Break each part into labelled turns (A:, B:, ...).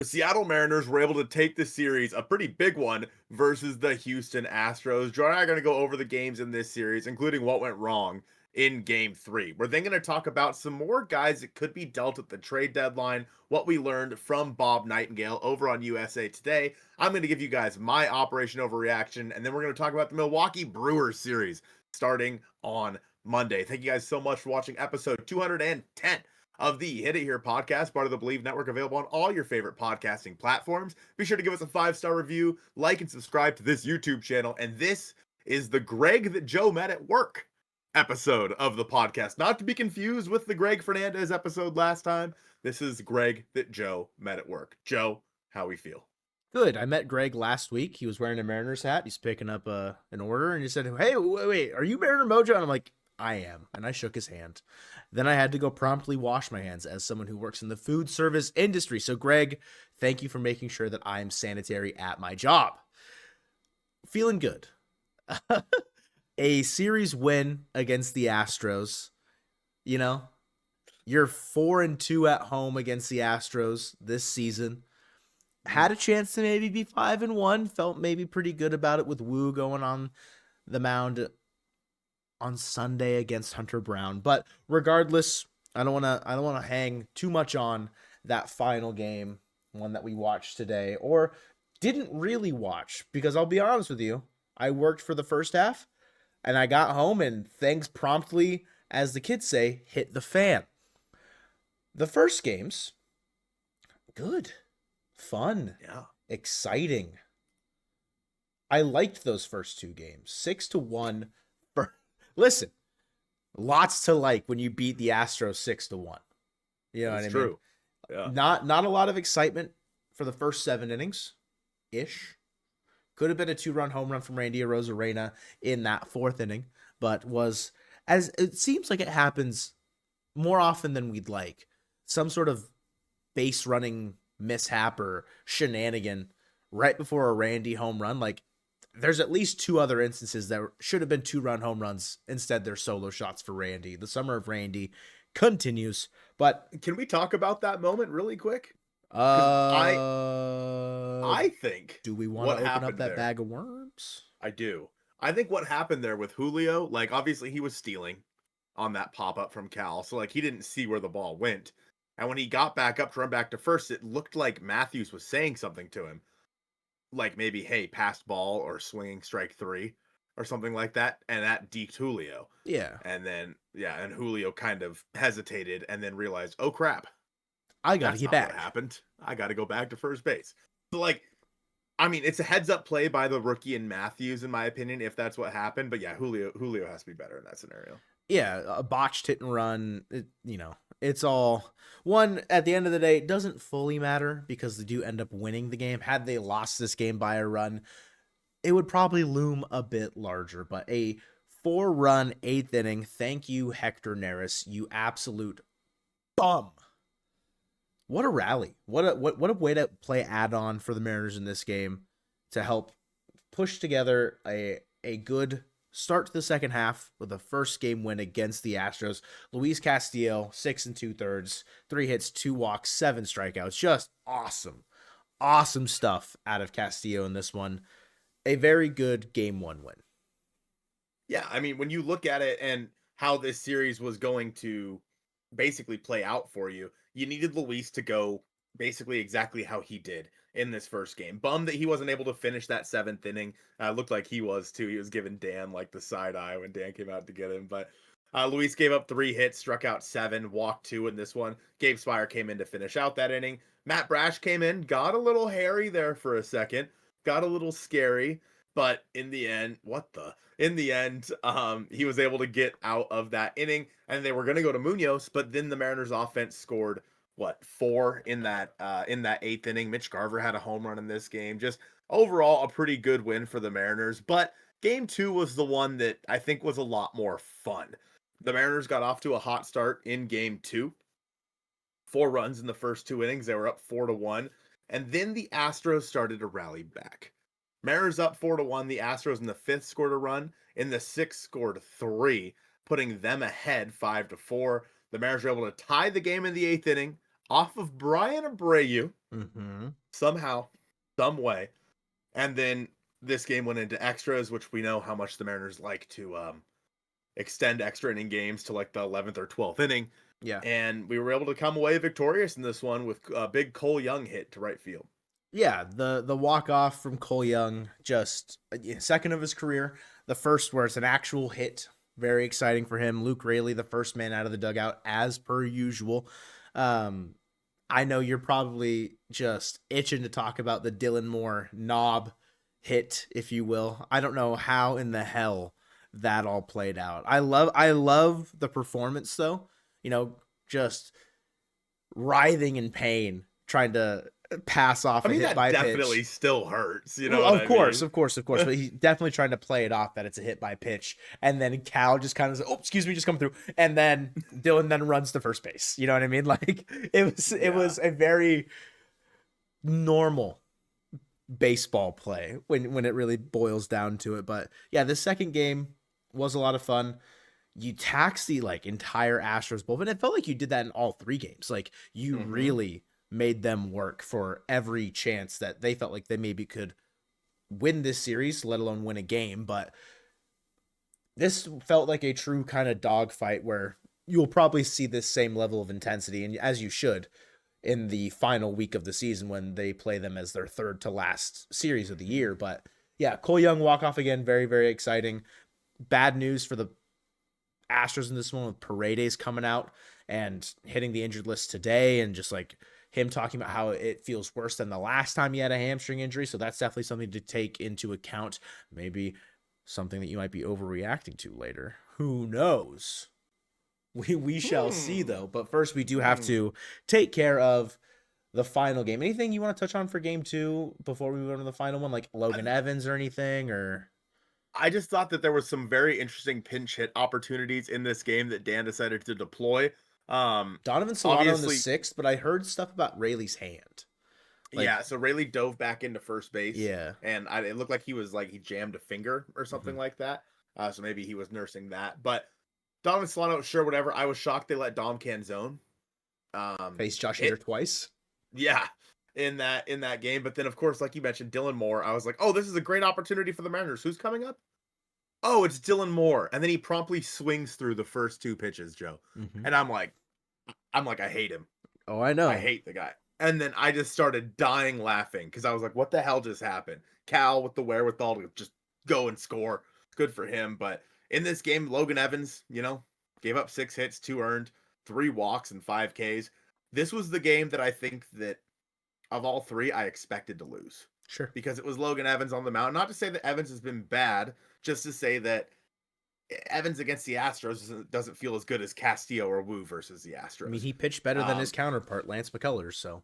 A: The Seattle Mariners were able to take the series, a pretty big one, versus the Houston Astros. Joe and I are going to go over the games in this series, including what went wrong in game three. We're then going to talk about some more guys that could be dealt at the trade deadline, what we learned from Bob Nightingale over on USA Today. I'm going to give you guys my Operation Overreaction, and then we're going to talk about the Milwaukee Brewers series starting on Monday. Thank you guys so much for watching episode 210 of the Hit It Here podcast, part of the Bleav Network, available on all your favorite podcasting platforms. Be sure to give us a 5-star review, like, and subscribe to this YouTube channel. And this is the Greg that Joe met at work episode of the podcast. Not to be confused with the Greg Fernandez episode last time. This is Greg that Joe met at work. Joe, how we feel?
B: Good. I met Greg last week. He was wearing a Mariners hat. He's picking up an order, and he said, "Hey, wait, are you Mariner Mojo?" And I'm like, "I am." And I shook his hand. Then I had to go promptly wash my hands as someone who works in the food service industry. So, Greg, thank you for making sure that I am sanitary at my job. Feeling good. A series win against the Astros. You know, you're 4-2 at home against the Astros this season. Had a chance to maybe be 5-1. Felt maybe pretty good about it with Woo going on the mound on Sunday against Hunter Brown. But regardless, I don't want to hang too much on that final game, one that we watched today, or didn't really watch, because I'll be honest with you, I worked for the first half and I got home and things promptly, as the kids say, hit the fan. The first games, good, fun,
A: Yeah.
B: exciting. I liked those first two games. 6-1. Listen, lots to like when you beat the Astros 6-1. You know
A: That's
B: what I mean?
A: true. Yeah.
B: Not a lot of excitement for the first 7 innings ish. Could have been a 2-run home run from Randy Arozarena in that 4th inning, but was, as it seems like it happens more often than we'd like, some sort of base running mishap or shenanigan right before a Randy home run. Like, there's at least 2 other instances that should have been 2-run home runs. Instead, they're solo shots for Randy. The summer of Randy continues, but
A: Can we talk about that moment really quick? Because I think
B: do we want to
A: what
B: open up
A: happened
B: that
A: there,
B: bag of worms?
A: I do. I think what happened there with Julio, like, obviously he was stealing on that pop up from Cal. So, like, he didn't see where the ball went. And when he got back up to run back to first, it looked like Matthews was saying something to him. Like maybe, hey, passed ball or swinging strike 3 or something like that. And that deked Julio.
B: Yeah,
A: And then, yeah, and Julio kind of hesitated and then realized, oh crap,
B: I got to
A: that's
B: get
A: not what
B: back.
A: happened. I got to go back to first base. So, like, I mean, it's a heads up play by the rookie and Matthews, in my opinion, if that's what happened. But yeah, Julio has to be better in that scenario.
B: Yeah, a botched hit and run. It's all one. At the end of the day, it doesn't fully matter because they do end up winning the game. Had they lost this game by a run, it would probably loom a bit larger. But a 4-run 8th inning. Thank you, Hector Neris. You absolute bum. What a rally. What a way to play add-on for the Mariners in this game to help push together a good start to the second half with a first game win against the Astros. Luis Castillo, 6 2/3, 3 hits, 2 walks, 7 strikeouts. Just awesome. Awesome stuff out of Castillo in this one. A very good game 1 win.
A: Yeah, I mean, when you look at it and how this series was going to basically play out for you, you needed Luis to go basically exactly how he did in this first game. Bummed that he wasn't able to finish that 7th inning. Looked like he was too. He was giving Dan like the side eye when Dan came out to get him. But Luis gave up 3 hits, struck out 7, walked 2 in this one. Gabe Spire came in to finish out that inning. Matt Brash came in, got a little hairy there for a second, got a little scary. But in the end, he was able to get out of that inning, and they were going to go to Munoz, but then the Mariners offense scored 4 in that 8th inning. Mitch Garver had a home run in this game. Just overall a pretty good win for the Mariners. But game 2 was the one that I think was a lot more fun. The Mariners got off to a hot start in game 2. 4 runs in the first 2 innings. They were up 4-1, and then the Astros started to rally back. Mariners up 4-1. The Astros in the 5th scored a run. In the 6th scored 3, putting them ahead 5-4. The Mariners were able to tie the game in the 8th inning off of Brian Abreu,
B: Mm-hmm.
A: somehow, some way. And then this game went into extras, which we know how much the Mariners like to extend extra inning games to like the 11th or 12th inning.
B: Yeah.
A: And we were able to come away victorious in this one with a big Cole Young hit to right field.
B: Yeah, the walk off from Cole Young, just second of his career. The first where it's an actual hit, very exciting for him. Luke Raley, the first man out of the dugout, as per usual. I know you're probably just itching to talk about the Dylan Moore knob hit, if you will. I don't know how in the hell that all played out. I love the performance though. Just writhing in pain, trying to pass off
A: I
B: a
A: mean,
B: hit
A: that
B: by
A: definitely
B: pitch.
A: still hurts. You know
B: Well,
A: what
B: of
A: I
B: course,
A: mean?
B: of course, of course. But he's definitely trying to play it off that it's a hit by pitch. And then Cal just kind of says, "Oh, excuse me, just come through." And then Dylan then runs to first base. You know what I mean? Like it was a very normal baseball play when it really boils down to it. But yeah, the second game was a lot of fun. You taxed the like entire Astros bullpen. It felt like you did that in all three games. Like you
A: Mhm.
B: really made them work for every chance that they felt like they maybe could win this series, let alone win a game. But this felt like a true kind of dogfight where you'll probably see this same level of intensity, and as you should, in the final week of the season when they play them as their third to last series of the year. But yeah, Cole Young walk off again, very, very exciting. Bad news for the Astros in this one with Paredes coming out and hitting the injured list today, and just like him talking about how it feels worse than the last time he had a hamstring injury. So that's definitely something to take into account. Maybe something that you might be overreacting to later. Who knows? We shall see
A: Hmm.
B: though. But first we do have
A: Hmm.
B: to take care of the final game. Anything you want to touch on for game two before we move on to the final one, like Logan Evans or anything, or
A: I just thought that there was some very interesting pinch hit opportunities in this game that Dan decided to deploy.
B: Donovan Solano in the
A: Obviously,
B: sixth? But I heard stuff about Rayleigh's hand. Like,
A: yeah. So Rayleigh dove back into first base,
B: yeah.
A: and it looked like he jammed a finger or something
B: Mhm.
A: like that. So maybe he was nursing that. But Donovan Solano, sure, whatever. I was shocked they let Dom Canzone
B: Face Josh Hader
A: hit.
B: twice.
A: Yeah, in that game. But then, of course, like you mentioned, Dylan Moore. I was like, oh, this is a great opportunity for the Mariners. Who's coming up? Oh, it's Dylan Moore. And then he promptly swings through the first two pitches, Joe.
B: Mm-hmm.
A: And I'm like, I hate him.
B: Oh, I
A: I
B: know.
A: hate the guy. And then I just started dying laughing because I was like, what the hell just happened? Cal with the wherewithal to just go and score. Good for him. But in this game, Logan Evans, gave up 6 hits, 2 earned, 3 walks, and 5 Ks. This was the game that I think that of all three, I expected to lose
B: Sure.
A: because it was Logan Evans on the mound. Not to say that Evans has been bad, just to say that Evans against the Astros doesn't feel as good as Castillo or Wu versus the
B: I mean,
A: Astros.
B: he pitched better than his
A: Um,
B: counterpart, Lance McCullers. So,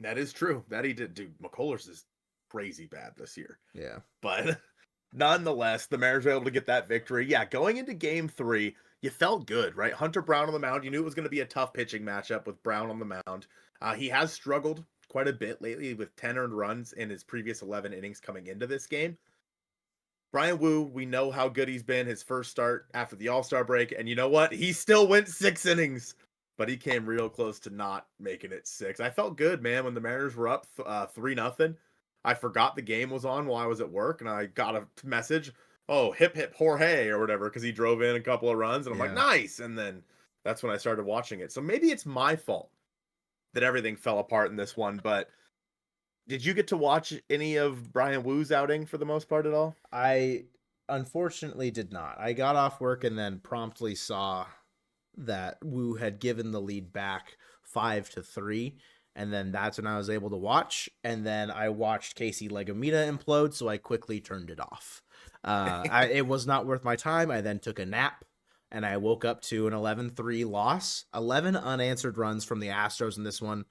A: that is true. That he did. Dude, McCullers is crazy bad this year.
B: yeah.
A: But nonetheless, the Mariners were able to get that victory. Yeah, going into game three, you felt good, right? Hunter Brown on the mound. You knew it was going to be a tough pitching matchup with Brown on the mound. He has struggled quite a bit lately with 10 earned runs in his previous 11 innings coming into this game. Brian Wu, we know how good he's been his first start after the All-Star break. And you know what? He still went 6 innings, but he came real close to not making it six. I felt good, man, when the Mariners were up 3-0. I forgot the game was on while I was at work, and I got a message, oh, hip hip Jorge or whatever, because he drove in a couple of runs, and I'm like,
B: Yeah.
A: nice. And then that's when I started watching it. So maybe it's my fault that everything fell apart in this one, but did you get to watch any of Brian Wu's outing for the most part at all?
B: I unfortunately did not. I got off work and then promptly saw that Wu had given the lead back 5-3. And then that's when I was able to watch. And then I watched Casey Legomita implode, so I quickly turned it off. It was not worth my time. I then took a nap and I woke up to an 11-3 loss. 11 unanswered runs from the Astros in this one.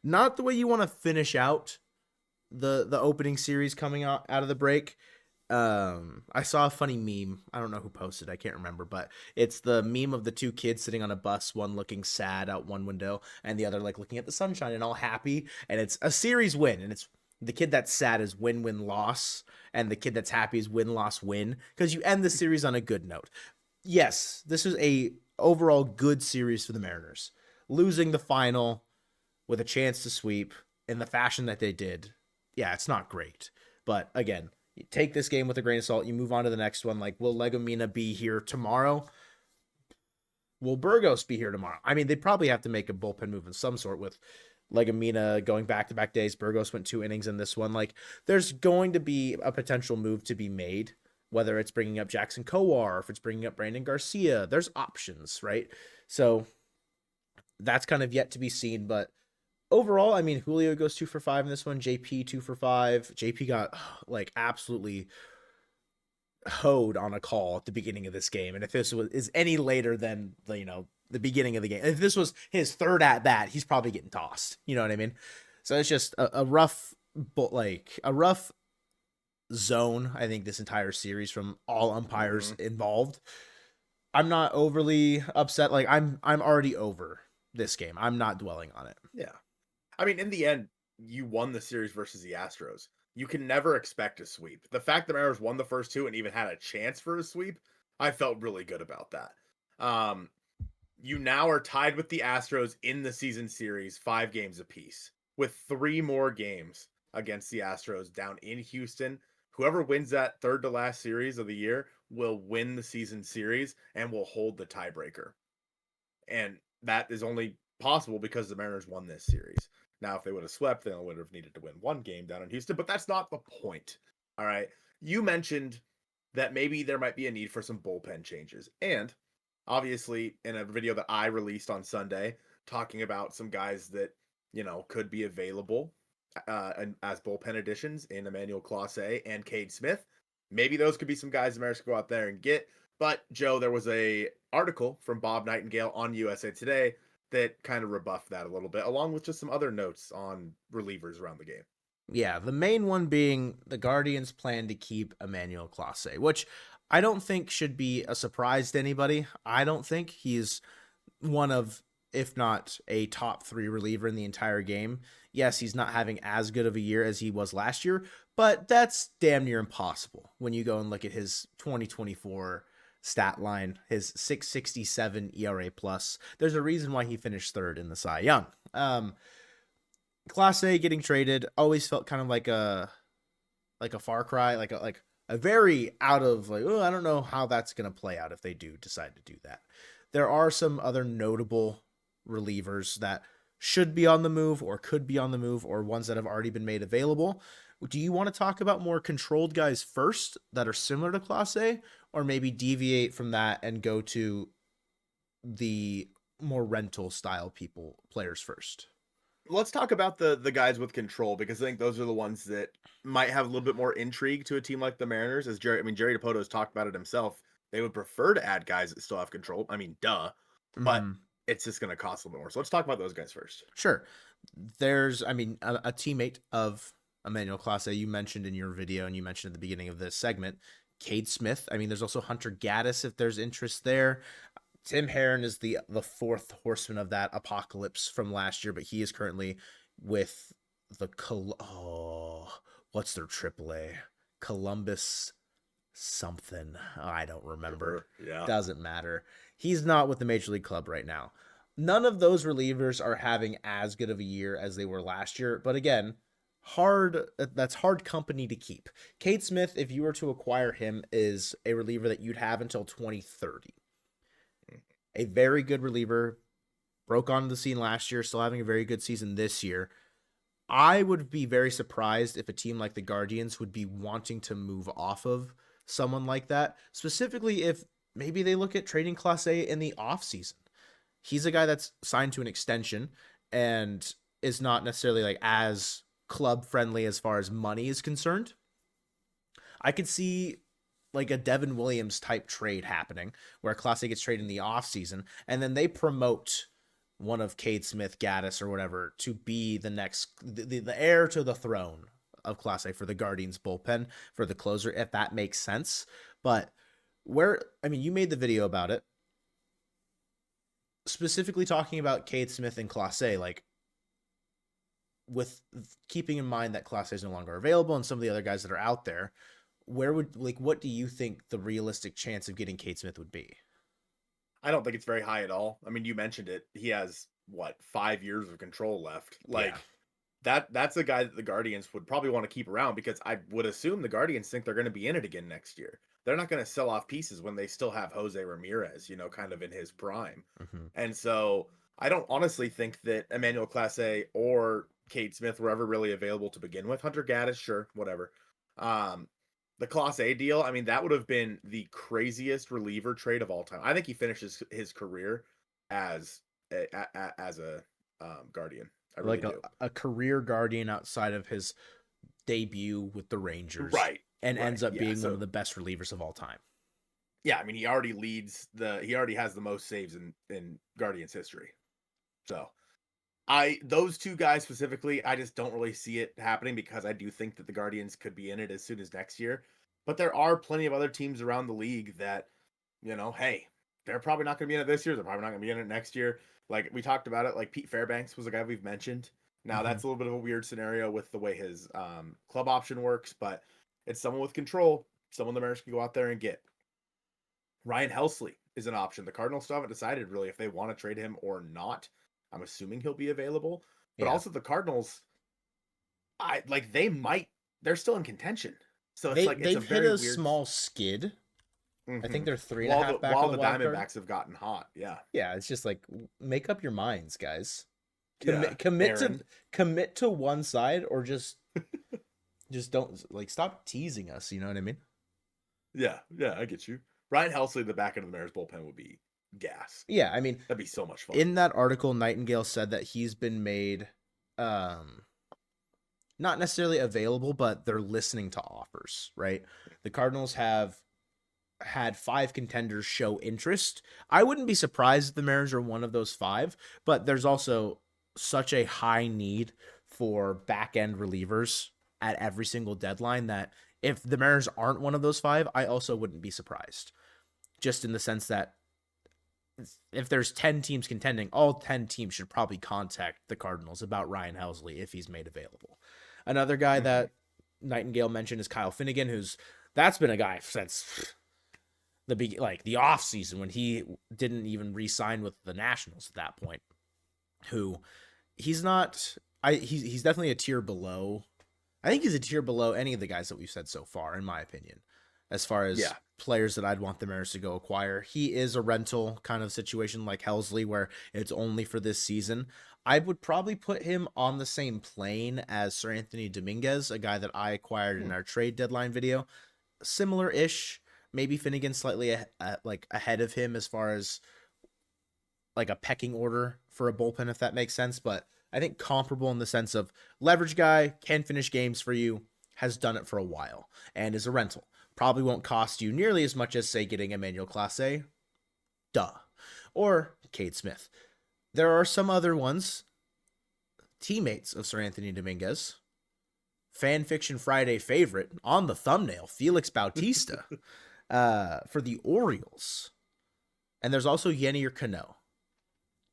B: Not the way you want to finish out the opening series coming out of the break. I saw a funny meme. I don't know who posted, I can't remember, but it's the meme of the two kids sitting on a bus, one looking sad out one window and the other like looking at the sunshine and all happy, and it's a series win, and it's the kid that's sad is win loss, and the kid that's happy is win loss win, because you end the series on a good note. Yes, this is a overall good series for the Mariners. Losing the final with a chance to sweep, in the fashion that they did, yeah, it's not great. But again, you take this game with a grain of salt. You move on to the next one. Like, will Legomina be here tomorrow? Will Burgos be here tomorrow? I mean, they'd probably have to make a bullpen move of some sort with Legomina going back-to-back days. Burgos went 2 innings in this one. Like, there's going to be a potential move to be made, whether it's bringing up Jackson Kowar, or if it's bringing up Brandon Garcia. There's options, right? So that's kind of yet to be seen. But overall, I mean, Julio goes 2 for 5 in this one. JP 2 for 5. JP got like absolutely hoed on a call at the beginning of this game. And if this is any later than the beginning of the game, if this was his third at bat, he's probably getting tossed. You know what I mean? So it's just a rough zone, I think, this entire series from all umpires involved. I'm not overly upset. Like, I'm already over this game. I'm not dwelling on it.
A: Yeah. I mean, in the end, you won the series versus the Astros. You can never expect a sweep. The fact the Mariners won the first 2 and even had a chance for a sweep, I felt really good about that. You now are tied with the Astros in the season series, 5 games apiece, with 3 more games against the Astros down in Houston. Whoever wins that third to last series of the year will win the season series and will hold the tiebreaker. And that is only possible because the Mariners won this series. Now, if they would have swept, then they would have needed to win 1 game down in Houston, but that's not the point. All right. You mentioned that maybe there might be a need for some bullpen changes. And obviously, in a video that I released on Sunday, talking about some guys that, could be available as bullpen additions in Emmanuel Clase and Cade Smith. Maybe those could be some guys the Mariners could go out there and get. But, Joe, there was a article from Bob Nightingale on USA Today that kind of rebuffed that a little bit, along with just some other notes on relievers around the game.
B: Yeah, the main one being the Guardians plan to keep Emmanuel Clase, which I don't think should be a surprise to anybody. I don't think he's one of, if not a top 3 reliever in the entire game. Yes, he's not having as good of a year as he was last year, but that's damn near impossible when you go and look at his 2024 stat line, his 6.67 ERA plus. There's a reason why he finished 3rd in the Cy Young. Clase getting traded always felt kind of like a far cry, like a very out of I don't know how that's going to play out if they do decide to do that. There are some other notable relievers that should be on the move or could be on the move, or ones that have already been made available. Do you want to talk about more controlled guys first that are similar to Clase, or maybe deviate from that and go to the more rental style players first?
A: Let's talk about the guys with control, because I think those are the ones that might have a little bit more intrigue to a team like the Mariners. As Jerry DiPoto has talked about it himself, they would prefer to add guys that still have control. I mean, duh, but it's just going to cost a little bit more. So let's talk about those guys first.
B: Sure. There's, a teammate of Emmanuel Clase you mentioned in your video, and you mentioned at the beginning of this segment, Cade Smith. I mean, there's also Hunter Gaddis if there's interest there. Tim Herron is the 4th horseman of that apocalypse from last year, but he is currently with the what's their AAA? Columbus something. I don't remember.
A: Sure. Yeah.
B: Doesn't matter. He's not with the Major League Club right now. None of those relievers are having as good of a year as they were last year, but again, that's hard company to keep. Cade Smith, if you were to acquire him, is a reliever that you'd have until 2030. A very good reliever, broke onto the scene last year, still having a very good season this year. I would be very surprised if a team like the Guardians would be wanting to move off of someone like that, specifically if maybe they look at trading Clase in the offseason. He's a guy that's signed to an extension and is not necessarily like as club friendly as far as money is concerned. I could see like a Devin Williams type trade happening where Clase gets traded in the offseason and then they promote one of Cade Smith, Gaddis, or whatever to be the next, the heir to the throne of Clase for the Guardians bullpen for the closer, if that makes sense. But you made the video about it, specifically talking about Cade Smith and Clase, like with keeping in mind that Clase is no longer available and some of the other guys that are out there. What do you think the realistic chance of getting Cade Smith would be?
A: I don't think it's very high at all. I mean, you mentioned it. He has 5 years of control left. that's a guy that the Guardians would probably want to keep around because I would assume the Guardians think they're going to be in it again next year. They're not going to sell off pieces when they still have Jose Ramirez, kind of in his prime.
B: Mm-hmm.
A: And so I don't honestly think that Emmanuel Clase or Cade Smith were ever really available to begin with. Hunter Gaddis, sure, whatever. The Class A deal, I mean, that would have been the craziest reliever trade of all time. I think he finishes his career as a Guardian. I really
B: Like
A: do.
B: a career Guardian outside of his debut with the Rangers.
A: Right.
B: And ends up being
A: so,
B: one of the best relievers of all time.
A: Yeah, I mean, he already has the most saves in Guardians history. So those two guys specifically, I just don't really see it happening because I do think that the Guardians could be in it as soon as next year. But there are plenty of other teams around the league that, hey, they're probably not going to be in it this year. They're probably not going to be in it next year. Like we talked about it, like Pete Fairbanks was a guy we've mentioned. Now that's a little bit of a weird scenario with the way his club option works, but it's someone with control, someone the Mariners can go out there and get. Ryan Helsley is an option. The Cardinals still haven't decided really if they want to trade him or not. I'm assuming he'll be available, but also the Cardinals, they're still in contention. So it's
B: they've hit a small skid. I think they're 3.5 back.
A: While the Diamondbacks have gotten hot, yeah.
B: Yeah, it's just like make up your minds, guys. Commit to one side, or just don't stop teasing us. You know what I mean?
A: Yeah, I get you. Ryan Helsley, the back end of the Mariners bullpen would be gas.
B: Yeah, I mean
A: that'd be so much fun.
B: In that article, Nightingale said that he's been made, not necessarily available, but they're listening to offers. Right? The Cardinals have had 5 contenders show interest. I wouldn't be surprised if the Mariners are one of those 5, but there's also such a high need for back end relievers at every single deadline that if the Mariners aren't one of those 5, I also wouldn't be surprised. Just in the sense that if there's 10 teams contending, all 10 teams should probably contact the Cardinals about Ryan Helsley if he's made available. Another guy that Nightingale mentioned is Kyle Finnegan, that's been a guy since the off season when he didn't even re-sign with the Nationals at that point. He's definitely a tier below. I think he's a tier below any of the guys that we've said so far, in my opinion, as far as players that I'd want the Mariners to go acquire. He is a rental kind of situation like Helsley, where it's only for this season. I would probably put him on the same plane as Sir Anthony Dominguez, a guy that I acquired in our trade deadline video. Similar-ish. Maybe Finnegan slightly ahead of him as far as like a pecking order for a bullpen, if that makes sense. But I think comparable in the sense of leverage guy, can finish games for you, has done it for a while, and is a rental. Probably won't cost you nearly as much as, say, getting Emmanuel Clase. Or Cade Smith. There are some other ones, teammates of Sir Anthony Dominguez. Fan Fiction Friday favorite on the thumbnail, Felix Bautista. For the Orioles. And there's also Yennier Cano.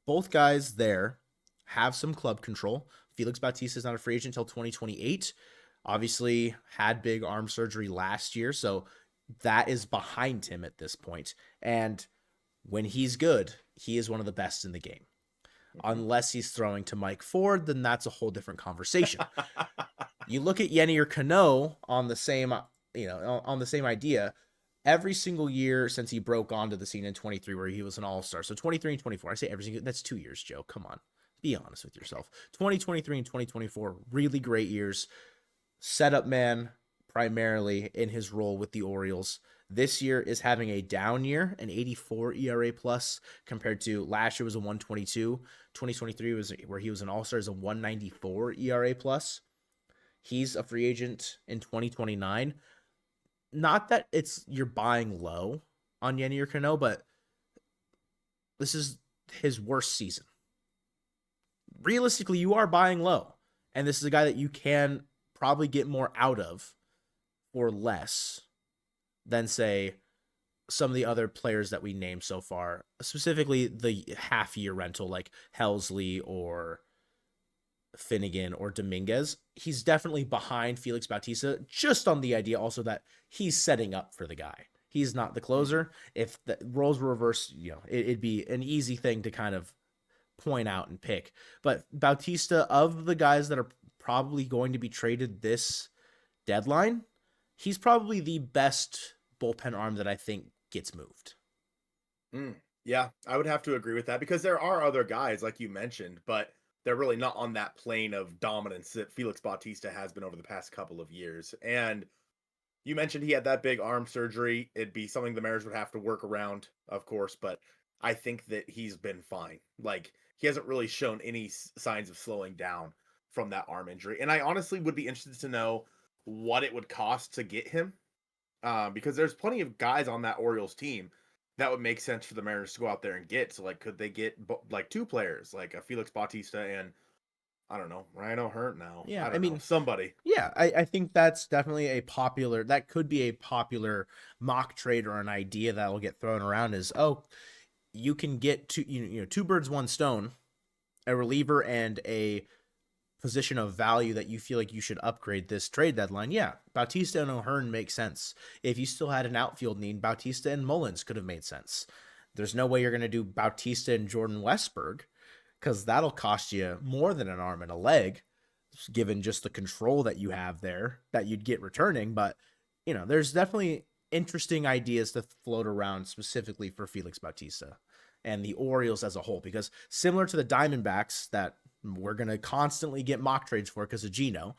B: Both guys there have some club control. Felix Bautista is not a free agent until 2028. Obviously had big arm surgery last year, so that is behind him at this point. And when he's good, he is one of the best in the game. Unless he's throwing to Mike Ford, then that's a whole different conversation. You look at Yennier Cano on the same idea. Every single year since he broke onto the scene in 23, where he was an all-star. So 23 and 24. I say every single, that's 2 years, Joe. Come on. Be honest with yourself. 2023 and 2024, really great years. Setup man, primarily in his role with the Orioles. This year is having a down year, an 84 ERA plus, compared to last year was a 122. 2023 was where he was an all-star, is a 194 ERA plus. He's a free agent in 2029. Not that you're buying low on Yennier Cano, but this is his worst season. Realistically, you are buying low. And this is a guy that you can probably get more out of for less than, say, some of the other players that we named so far. Specifically, the half-year rental like Helsley or Finnegan or Dominguez. He's definitely behind Felix Bautista, just on the idea also that he's setting up for the guy. He's not the closer. If the roles were reversed, it'd be an easy thing to kind of point out and pick. But Bautista, of the guys that are probably going to be traded this deadline, he's probably the best bullpen arm that I think gets moved.
A: Yeah, I would have to agree with that because there are other guys like you mentioned, but they're really not on that plane of dominance that Felix Bautista has been over the past couple of years. And you mentioned he had that big arm surgery. It'd be something the Mariners would have to work around, of course, but I think that he's been fine. Like, he hasn't really shown any signs of slowing down from that arm injury. And I honestly would be interested to know what it would cost to get him, because there's plenty of guys on that Orioles team that would make sense for the Mariners to go out there and get. So, like, could they get like two players, like a Felix Bautista and I don't know, Ryan O'Hearn now?
B: Yeah,
A: I
B: I
A: don't know,
B: mean,
A: somebody.
B: yeah, I think that's definitely that could be a popular mock trade or an idea that will get thrown around is, oh, you can get two birds, one stone, a reliever and a position of value that you feel like you should upgrade this trade deadline. Yeah, Bautista and O'Hearn make sense. If you still had an outfield need, Bautista and Mullins could have made sense. There's no way you're going to do Bautista and Jordan Westberg because that'll cost you more than an arm and a leg, given just the control that you have there that you'd get returning. But, there's definitely interesting ideas to float around specifically for Felix Bautista and the Orioles as a whole, because similar to the Diamondbacks that we're going to constantly get mock trades for because of Geno,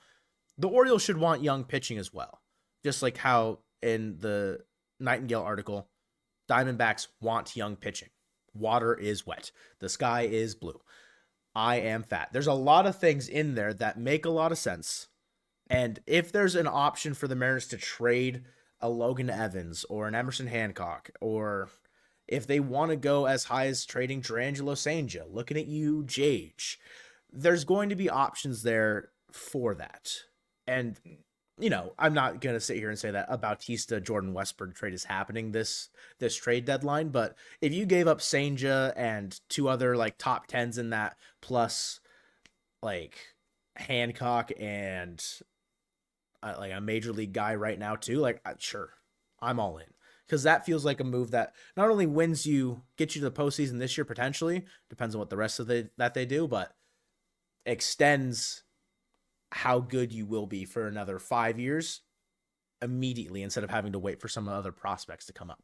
B: the Orioles should want young pitching as well. Just like how in the Nightingale article, Diamondbacks want young pitching. Water is wet. The sky is blue. I am fat. There's a lot of things in there that make a lot of sense. And if there's an option for the Mariners to trade a Logan Evans or an Emerson Hancock, or if they want to go as high as trading Durangelo Sangha, looking at you, Jage, there's going to be options there for that. And, I'm not going to sit here and say that a Bautista Jordan Westberg trade is happening this trade deadline, but if you gave up Sangha and two other like top tens in that, plus like Hancock and like a major league guy right now too, like, sure, I'm all in. Because that feels like a move that not only gets you to the postseason this year potentially, depends on what the rest of that they do, but extends how good you will be for another 5 years immediately instead of having to wait for some other prospects to come up.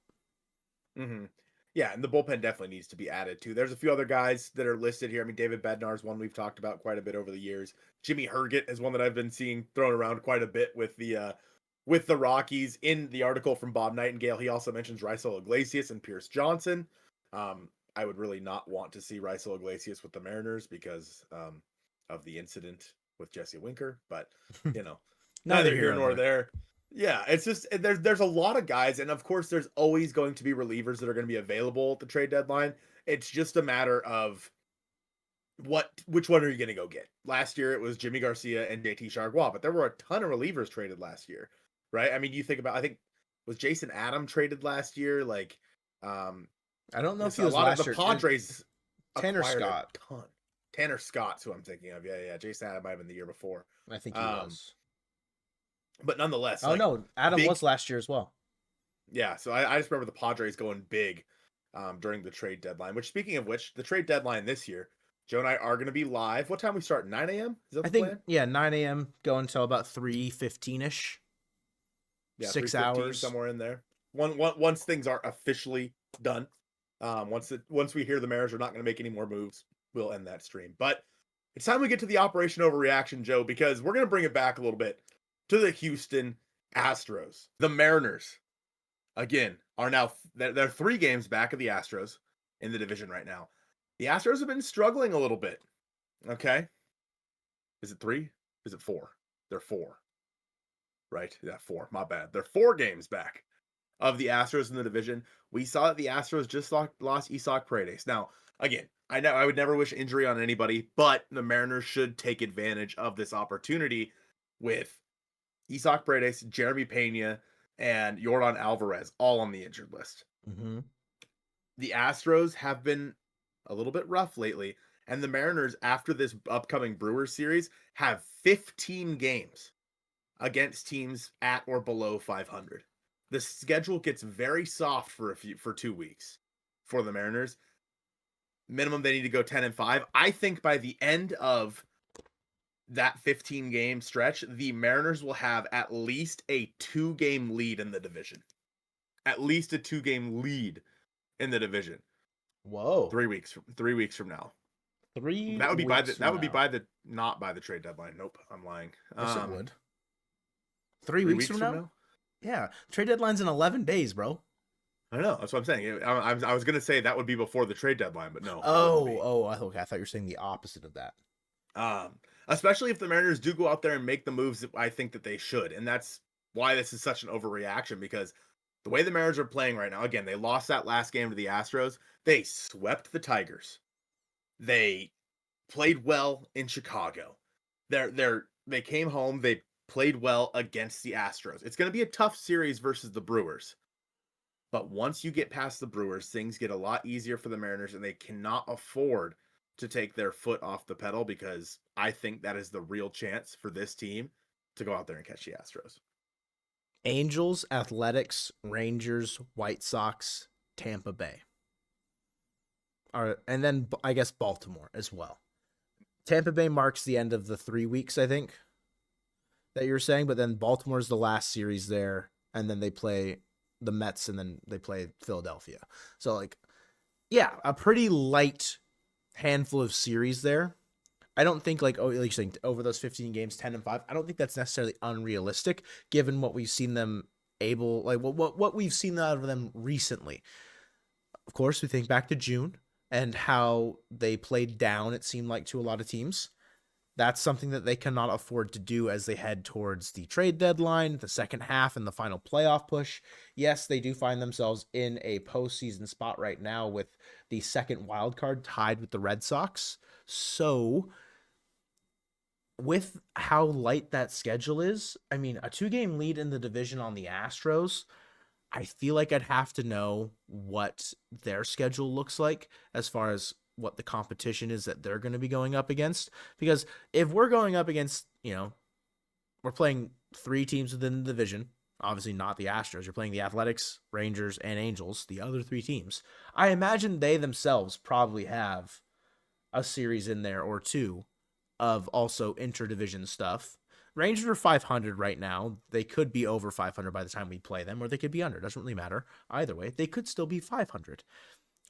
A: Mm-hmm. Yeah, and the bullpen definitely needs to be added too. There's a few other guys that are listed here. I mean, David Bednar is one we've talked about quite a bit over the years. Jimmy Herget is one that I've been seeing thrown around quite a bit with the Rockies. In the article from Bob Nightingale, he also mentions Raisel Iglesias and Pierce Johnson. I would really not want to see Raisel Iglesias with the Mariners because of the incident with Jesse Winker, but neither here nor there. Yeah, it's just there's a lot of guys, and of course there's always going to be relievers that are going to be available at the trade deadline. It's just a matter of which one are you going to go get? Last year it was Jimmy Garcia and JT Chargois, but there were a ton of relievers traded last year, right? I mean, you think about, I think, was Jason Adam traded last year? Like,
B: I don't know if he
A: a
B: was
A: lot
B: last
A: of the
B: year.
A: Padres
B: Tanner
A: acquired
B: Scott.
A: a ton. Tanner Scott's who I'm thinking of. Yeah. Jason Adam might have been the year before.
B: I think he was.
A: But nonetheless,
B: oh no, Adam was last year as well.
A: Yeah, so I just remember the Padres going big during the trade deadline. Which, speaking of which, the trade deadline this year, Joe and I are going to be live. What time we start? 9 a.m. Is that the plan?
B: Yeah, 9 a.m. Go until about 3:15ish.
A: Yeah,
B: 6 hours
A: somewhere in there. Once things are officially done, once we hear the Mariners are not going to make any more moves, we'll end that stream. But it's time we get to the Operation Overreaction, Joe, because we're going to bring it back a little bit to the Houston Astros. The Mariners, again, are now they're 3 games back of the Astros in the division right now. The Astros have been struggling a little bit. Okay. Is it 3? Is it 4? They're 4. Right? Yeah, 4. My bad. They're 4 games back of the Astros in the division. We saw that the Astros just lost Isaac Paredes. Now, again, I know I would never wish injury on anybody, but the Mariners should take advantage of this opportunity with Isaac Paredes, Jeremy Pena, and Yordan Alvarez all on the injured list.
B: Mm-hmm.
A: The Astros have been a little bit rough lately, and the Mariners, after this upcoming Brewers series, have 15 games against teams at or below 500. The schedule gets very soft for 2 weeks for the Mariners. Minimum, they need to go 10-5. I think by the end of that 15-game stretch, the Mariners will have at least a 2-game lead in the division. At least a 2-game lead in the division.
B: Whoa.
A: 3 weeks from now.
B: 3
A: That would be
B: weeks
A: that would
B: from
A: be
B: now.
A: by the not by the trade deadline. Nope, I'm lying.
B: Yes, it would.
A: 3
B: 3 weeks
A: weeks
B: from
A: from
B: now?
A: now?
B: Yeah. Trade deadline's in 11 days, bro.
A: I know. That's what I'm saying. I was gonna say that would be before the trade deadline, but no, it wouldn't be.
B: Okay. I thought you were saying the opposite of that.
A: Especially if the Mariners do go out there and make the moves that I think that they should, and that's why this is such an overreaction, because the way the Mariners are playing right now, again, they lost that last game to the Astros. They swept the Tigers. They played well in Chicago. They came home. They played well against the Astros. It's going to be a tough series versus the Brewers. But once you get past the Brewers, things get a lot easier for the Mariners, and they cannot afford to take their foot off the pedal, because I think that is the real chance for this team to go out there and catch the Astros.
B: Angels, Athletics, Rangers, White Sox, Tampa Bay. And then I guess Baltimore as well. Tampa Bay marks the end of the 3 weeks, I think, that you're saying, but then Baltimore's the last series there, and then they play the Mets, and then they play Philadelphia. So, like, yeah, a pretty light handful of series there. I don't think, like you're saying, over those 15 games, 10-5, I don't think that's necessarily unrealistic, given what we've seen them what we've seen out of them recently. Of course, we think back to June and how they played down, it seemed like, to a lot of teams. That's something that they cannot afford to do as they head towards the trade deadline, the second half, and the final playoff push. Yes, they do find themselves in a postseason spot right now with the second wild card tied with the Red Sox. So, with how light that schedule is, I mean, a 2-game lead in the division on the Astros, I feel like I'd have to know what their schedule looks like as far as what the competition is that they're going to be going up against. Because if we're going up against, we're playing 3 teams within the division, obviously not the Astros. You're playing the Athletics, Rangers, and Angels, the other 3 teams. I imagine they themselves probably have a series in there or 2 of also interdivision stuff. Rangers are 500 right now. They could be over 500 by the time we play them, or they could be under. It doesn't really matter. Either way, they could still be 500.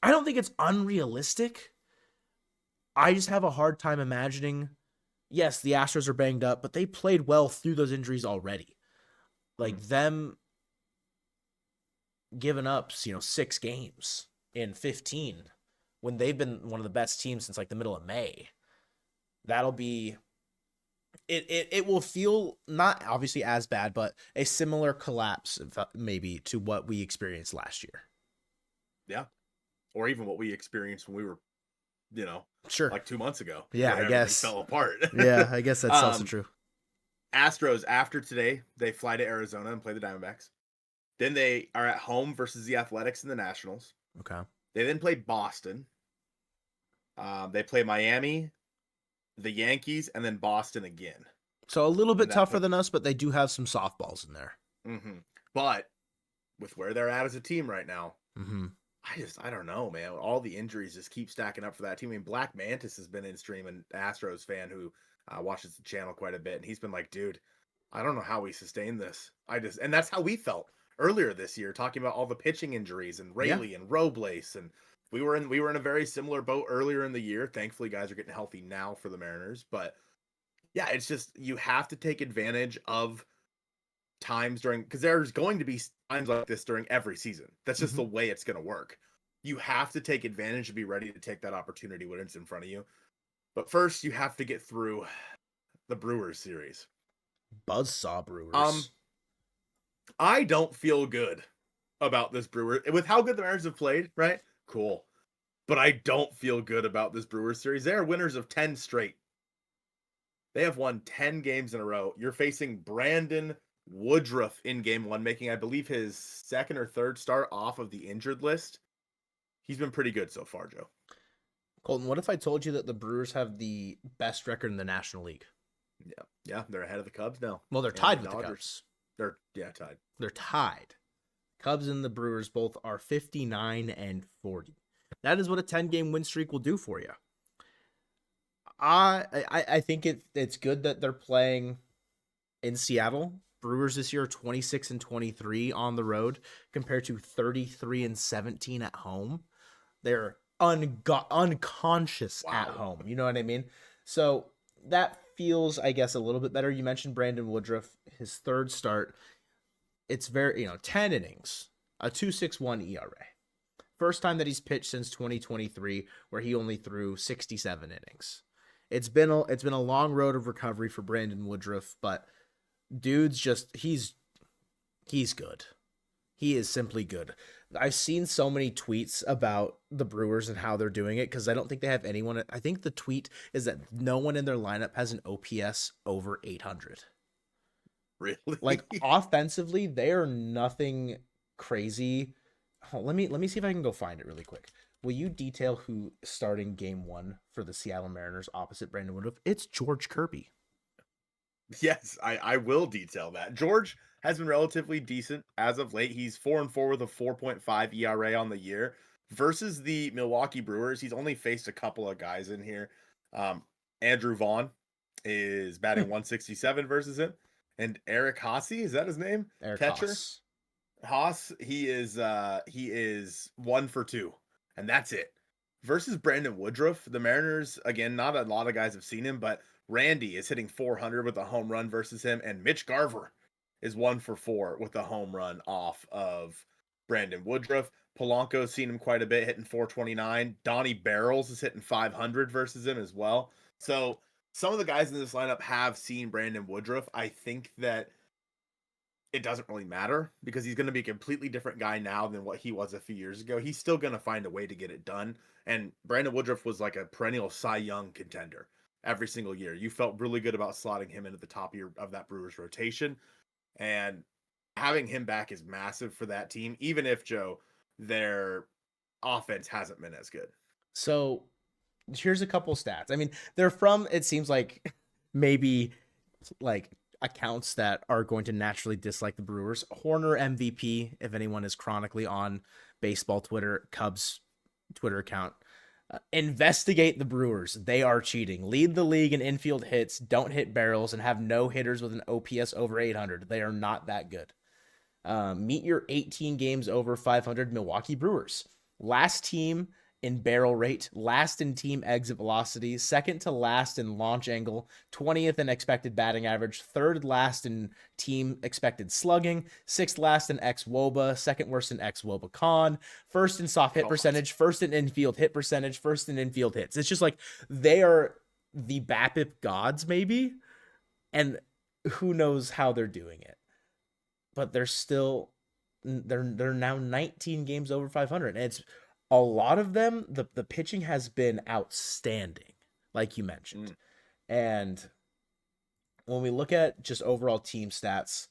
B: I don't think it's unrealistic. I just have a hard time imagining, yes, the Astros are banged up, but they played well through those injuries already. Like, them giving up, 6 games in 15 when they've been one of the best teams since, like, the middle of May. That'll be... It will feel not obviously as bad, but a similar collapse maybe to what we experienced last year.
A: Yeah. Or even what we experienced when we were,
B: sure,
A: like 2 months ago.
B: Yeah, I guess.
A: Fell apart.
B: Yeah, I guess that's also true.
A: Astros, after today, they fly to Arizona and play the Diamondbacks. Then they are at home versus the Athletics and the Nationals.
B: Okay.
A: They then play Boston. They play Miami, the Yankees, and then Boston again.
B: So a little bit tougher than us, but they do have some softballs in there.
A: Mm-hmm. But with where they're at as a team right now,
B: mm-hmm.
A: I don't know, man. All the injuries just keep stacking up for that team. I mean, Black Mantis has been in stream, an Astros fan who watches the channel quite a bit, and he's been like, dude, I don't know how we sustain this. And that's how we felt earlier this year, talking about all the pitching injuries and Rayleigh and Robles, and we were in a very similar boat earlier in the year. Thankfully, guys are getting healthy now for the Mariners, but yeah, it's just, you have to take advantage of times because there's going to be times like this during every season. That's just the way it's going to work. You have to take advantage and be ready to take that opportunity when it's in front of you. But first, you have to get through the Brewers series.
B: Buzzsaw Brewers.
A: I don't feel good about this Brewer with how good the Mariners have played, right? Cool. But I don't feel good about this Brewers series. They are winners of 10 straight. They have won 10 games in a row. You're facing Brandon Woodruff in game 1, making, I believe, his second or third start off of the injured list. He's been pretty good so far, Joe.
B: Colton, what if I told you that the Brewers have the best record in the National League?
A: Yeah, they're ahead of the Cubs now.
B: Well, they're tied with the Cubs.
A: They're tied.
B: They're tied. Cubs and the Brewers both are 59 and 40. That is what a 10-game win streak will do for you. I think it's good that they're playing in Seattle. Brewers this year 26-23 on the road compared to 33-17 at home. They're unconscious at
A: Wow.
B: home. You know what I mean? So that feels, I guess, a little bit better. You mentioned Brandon Woodruff, his third start. It's very, 10 innings, a 2.61 ERA. First time that he's pitched since 2023, where he only threw 67 innings. It's been a long road of recovery for Brandon Woodruff, but dude's just he's good. He is simply good. I've seen so many tweets about the Brewers and how they're doing it because I don't think they have anyone. I think the tweet is that no one in their lineup has an OPS over 800.
A: Really?
B: Like offensively, they are nothing crazy. Oh, let me see if I can go find it really quick. Will you detail who starting game 1 for the Seattle Mariners opposite Brandon Woodruff? It's George Kirby.
A: Yes, I will detail that. George has been relatively decent as of late. He's 4-4 with a 4.5 ERA on the year. Versus the Milwaukee Brewers, he's only faced a couple of guys in here. Andrew Vaughn is batting 167 versus him. And Eric Haase, is that his name?
B: Eric
A: Catcher? Haas, he is 1 for 2. And that's it. Versus Brandon Woodruff, the Mariners, again, not a lot of guys have seen him, but Randy is hitting 400 with a home run versus him, and Mitch Garver is 1 for 4 with a home run off of Brandon Woodruff. Polanco's seen him quite a bit, hitting 429. Donnie Barrels is hitting 500 versus him as well. So some of the guys in this lineup have seen Brandon Woodruff. I think that it doesn't really matter because he's going to be a completely different guy now than what he was a few years ago. He's still going to find a way to get it done. And Brandon Woodruff was like a perennial Cy Young contender every single year. You felt really good about slotting him into the top of that Brewers rotation. And having him back is massive for that team, even if, Joe, their offense hasn't been as good.
B: So here's a couple stats. I mean, they're from, it seems like maybe like accounts that are going to naturally dislike the Brewers. Horner MVP, if anyone is chronically on baseball Twitter, Cubs Twitter account. Investigate the Brewers. They are cheating. Lead the league in infield hits, don't hit barrels, and have no hitters with an OPS over 800. They are not that good. Meet your 18 games over 500 Milwaukee Brewers. Last team in barrel rate, last in team exit velocity, second to last in launch angle, 20th in expected batting average, third last in team expected slugging, sixth last in xWOBA, second worst in xWOBA con, first in soft hit percentage, first in infield hit percentage, first in infield hits. It's just like they are the BABIP gods maybe, and who knows how they're doing it. But they're now 19 games over 500, and it's a lot of them, the pitching has been outstanding, like you mentioned. And when we look at just overall team stats,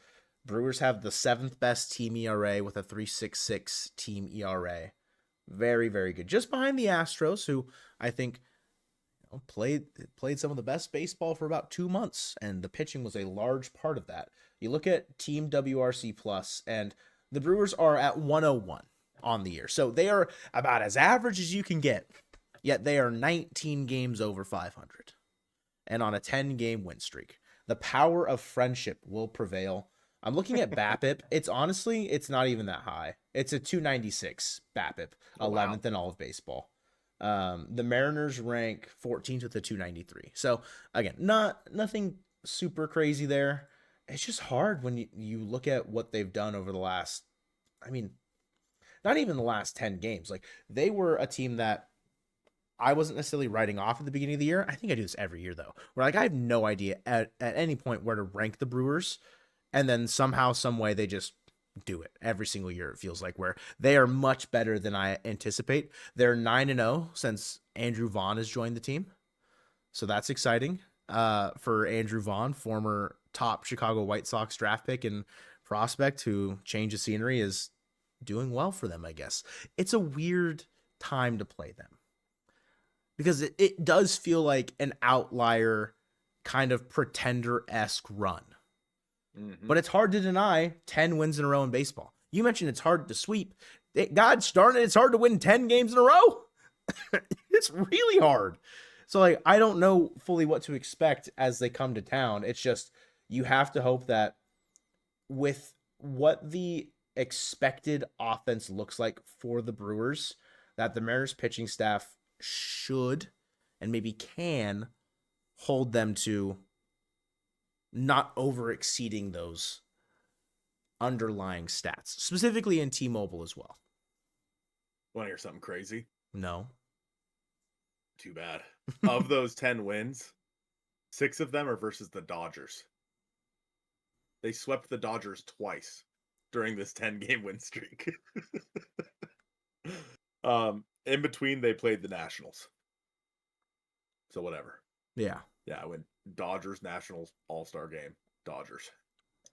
B: Brewers have the 7th best team ERA with a 3.66 team ERA. Very, very good. Just behind the Astros, who I think played some of the best baseball for about 2 months, and the pitching was a large part of that. You look at team WRC plus, and the Brewers are at 101 on the year. So they are about as average as you can get, yet they are 19 games over 500 and on a 10-game win streak. The power of friendship will prevail. I'm looking at BABIP. It's not even that high. It's a 296 BABIP, 11th in all of baseball. The Mariners rank 14th with a 293. So again, nothing super crazy there. It's just hard when you look at what they've done over the last, not even the last 10 games. Like, they were a team that I wasn't necessarily writing off at the beginning of the year. I think I do this every year, though, where like I have no idea at any point where to rank the Brewers. And then somehow, some way, they just do it every single year. It feels like where they are much better than I anticipate. They're 9-0 since Andrew Vaughn has joined the team. So that's exciting for Andrew Vaughn, former top Chicago White Sox draft pick and prospect who changed the scenery, is doing well for them, I guess. It's a weird time to play them because it does feel like an outlier kind of pretender-esque run. Mm-hmm. But it's hard to deny 10 wins in a row in baseball. You mentioned it's hard to sweep. God darn it, it's hard to win 10 games in a row. It's really hard. So like I don't know fully what to expect as they come to town. It's just you have to hope that with what the expected offense looks like for the Brewers, that the Mariners pitching staff should and maybe can hold them to not over exceeding those underlying stats, specifically in T-Mobile as well.
A: Want to hear something crazy?
B: No.
A: Too bad. Of those 10 wins, 6 of them are versus the Dodgers. They swept the Dodgers twice during this 10-game win streak. In between, they played the Nationals. So whatever.
B: Yeah.
A: Yeah, I went Dodgers, Nationals, All-Star game, Dodgers.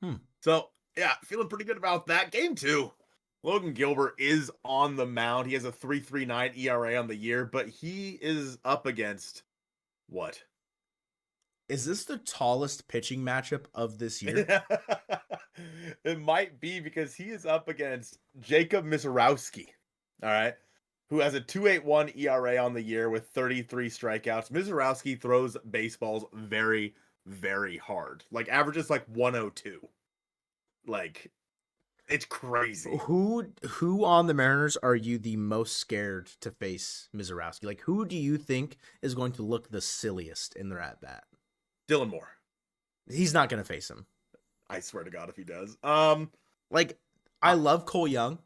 B: Hmm.
A: So, yeah, feeling pretty good about that. Game 2. Logan Gilbert is on the mound. He has a 3.39 ERA on the year, but he is up against what?
B: Is this the tallest pitching matchup of this year?
A: It might be because he is up against Jacob Misiorowski, all right, who has a 2.81 ERA on the year with 33 strikeouts. Misiorowski throws baseballs very, very hard, like averages like 102. Like, it's crazy.
B: Who on the Mariners are you the most scared to face Misiorowski? Like, who do you think is going to look the silliest in their at bat?
A: Dylan Moore.
B: He's not going to face him.
A: I swear to God if he does.
B: Like, I love Cole Young.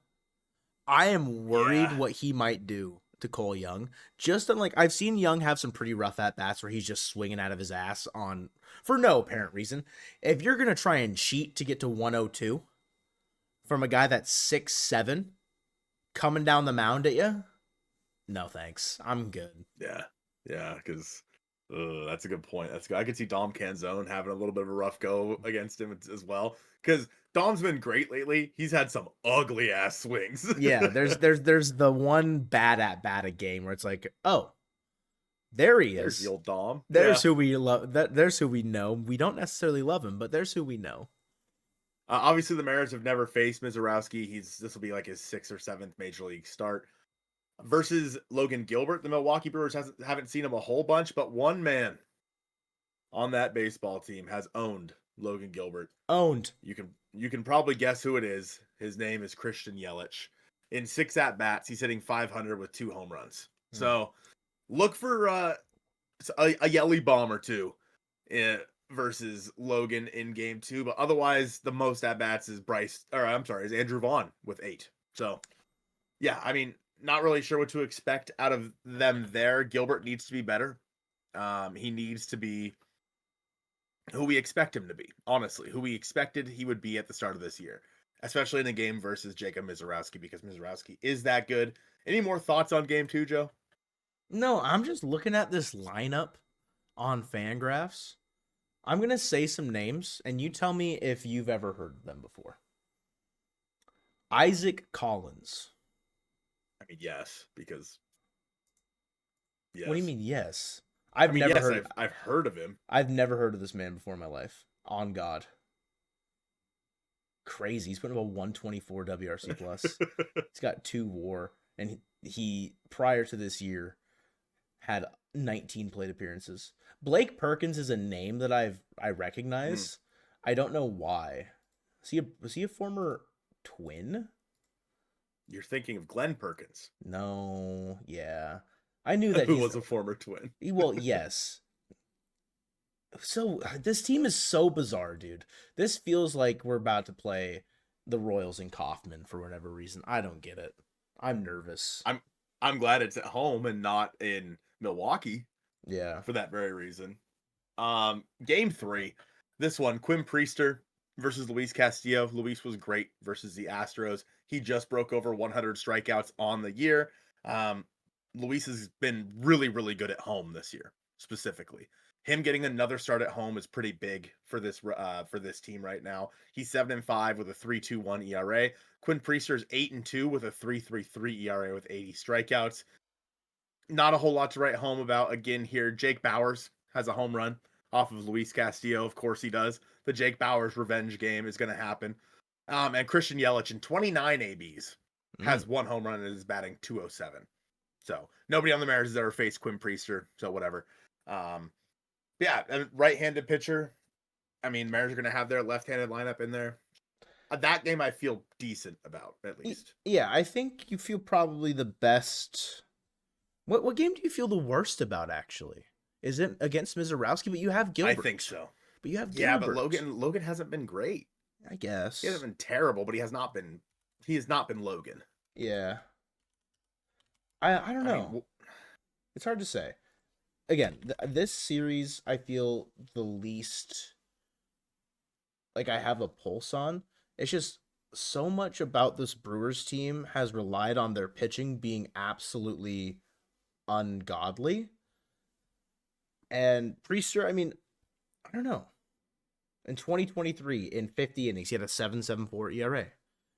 B: I am worried
A: Yeah.
B: what he might do to Cole Young. Just on, like, I've seen Young have some pretty rough at bats where he's just swinging out of his ass on for no apparent reason. If you're gonna try and cheat to get to 102 from a guy that's 6'7", coming down the mound at you, no thanks. I'm good.
A: Yeah, because that's a good point. That's good. I could see Dom Canzone having a little bit of a rough go against him as well. Because Dom's been great lately. He's had some ugly ass swings.
B: Yeah, there's the one bad at bat a game where it's like, oh, there he
A: There's
B: is.
A: the old Dom.
B: There's who we love. There's who we know. We don't necessarily love him, but there's who we know.
A: Obviously, the Mariners have never faced Misiorowski. This will be like his 6th or 7th major league start. Versus Logan Gilbert, the Milwaukee Brewers haven't seen him a whole bunch, but one man on that baseball team has owned Logan Gilbert.
B: Owned.
A: You can probably guess who it is. His name is Christian Yelich. In 6 at-bats, he's hitting .500 with 2 home runs. So look for a Yelly bomb or two versus Logan in game 2. But otherwise, the most at-bats is Andrew Vaughn with 8. So, yeah, I mean, not really sure what to expect out of them there. Gilbert needs to be better. He needs to be who we expect him to be, honestly, who we expected he would be at the start of this year, especially in the game versus Jacob Misiorowski, because Misiorowski is that good. Any more thoughts on game 2, Joe?
B: No, I'm just looking at this lineup on Fangraphs. I'm going to say some names, and you tell me if you've ever heard of them before. Isaac Collins.
A: I mean, yes, because... Yes.
B: What do you mean, yes? I've never
A: heard of him.
B: I've never heard of this man before in my life. On God. Crazy. He's putting up a 124 WRC plus. He's got 2 WAR, and he prior to this year had 19 plate appearances. Blake Perkins is a name that I recognize. I don't know why. Was he a former Twin?
A: You're thinking of Glenn Perkins.
B: No, yeah. I knew that
A: he was a former Twin.
B: Well, yes. So this team is so bizarre, dude. This feels like we're about to play the Royals in Kauffman for whatever reason. I don't get it. I'm nervous.
A: I'm glad it's at home and not in Milwaukee.
B: Yeah.
A: For that very reason. Game 3. This one, Quinn Priester versus Luis Castillo. Luis was great versus the Astros. He just broke over 100 strikeouts on the year. Luis has been really, really good at home this year, specifically. Him getting another start at home is pretty big for this team right now. He's 7-5 with a 3.21 ERA. Quinn Priester is 8-2 with a 3.33 ERA with 80 strikeouts. Not a whole lot to write home about again here. Jake Bauers has a home run off of Luis Castillo. Of course he does. The Jake Bauers revenge game is going to happen. And Christian Yelich in 29 ABs has 1 home run and is batting .207. So nobody on the Mariners has ever faced Quinn Priester. So whatever. Yeah, and right-handed pitcher. I mean, Mariners are going to have their left-handed lineup in there. That game I feel decent about, at least.
B: Yeah, I think you feel probably the best. What game do you feel the worst about, actually? Is it against Mizorowski? But you have Gilbert.
A: I think so.
B: But you have
A: Yeah,
B: Gilbert.
A: but Logan hasn't been great.
B: I guess.
A: He hasn't been terrible, but he has not been Logan.
B: Yeah. I don't know.
A: Mean,
B: it's hard to say. Again, this series I feel the least like I have a pulse on. It's just so much about this Brewers team has relied on their pitching being absolutely ungodly. And Priester, I mean, I don't know. In 2023, in 50 innings, he had a 7.74 ERA.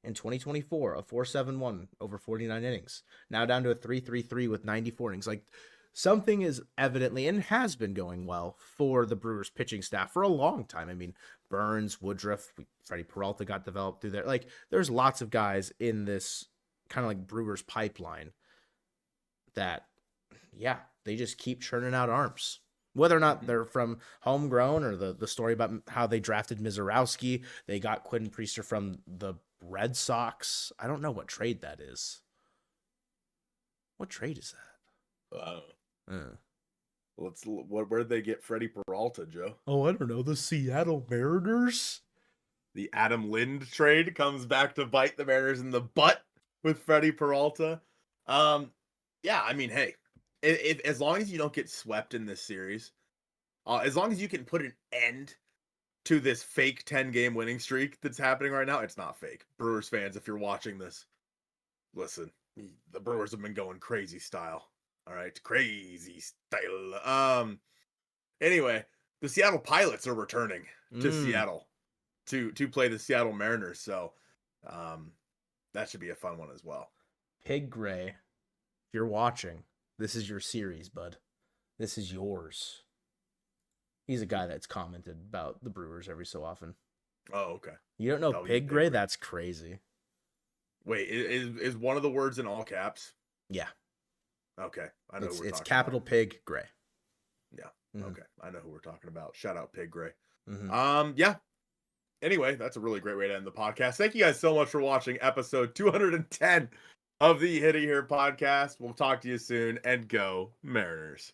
B: In 2024, a 4.71 over 49 innings. Now down to a 3.33 with 94 innings. Like, something is evidently and has been going well for the Brewers pitching staff for a long time. I mean, Burns, Woodruff, Freddie Peralta got developed through there. Like, there's lots of guys in this kind of like Brewers pipeline that, yeah, they just keep churning out arms. Whether or not they're from homegrown or the story about how they drafted Mizorowski, they got Quinn Priester from the Red Sox. I don't know what trade that is. What trade is that?
A: Where'd they get Freddie Peralta, Joe?
B: Oh, I don't know. The Seattle Mariners?
A: The Adam Lind trade comes back to bite the Mariners in the butt with Freddie Peralta. Yeah, I mean, hey, if as long as you don't get swept in this series, as long as you can put an end to this fake 10-game winning streak that's happening right now, it's not fake. Brewers fans, if you're watching this, listen, the Brewers have been going crazy style. All right, crazy style. Anyway, the Seattle Pilots are returning to Seattle to play the Seattle Mariners, so that should be a fun one as well.
B: Pig Gray, if you're watching, this is your series, bud. This is yours. He's a guy that's commented about the Brewers every so often.
A: Oh, okay.
B: You don't know Pig Gray? That's crazy.
A: Wait, is one of the words in all caps?
B: Yeah.
A: Okay. I know
B: it's capital about. Pig Gray.
A: Yeah. Mm-hmm. Okay. I know who we're talking about. Shout out Pig Gray.
B: Mm-hmm.
A: Yeah. Anyway, that's a really great way to end the podcast. Thank you guys so much for watching episode 210 of the Hit It Here podcast. We'll talk to you soon, and go Mariners.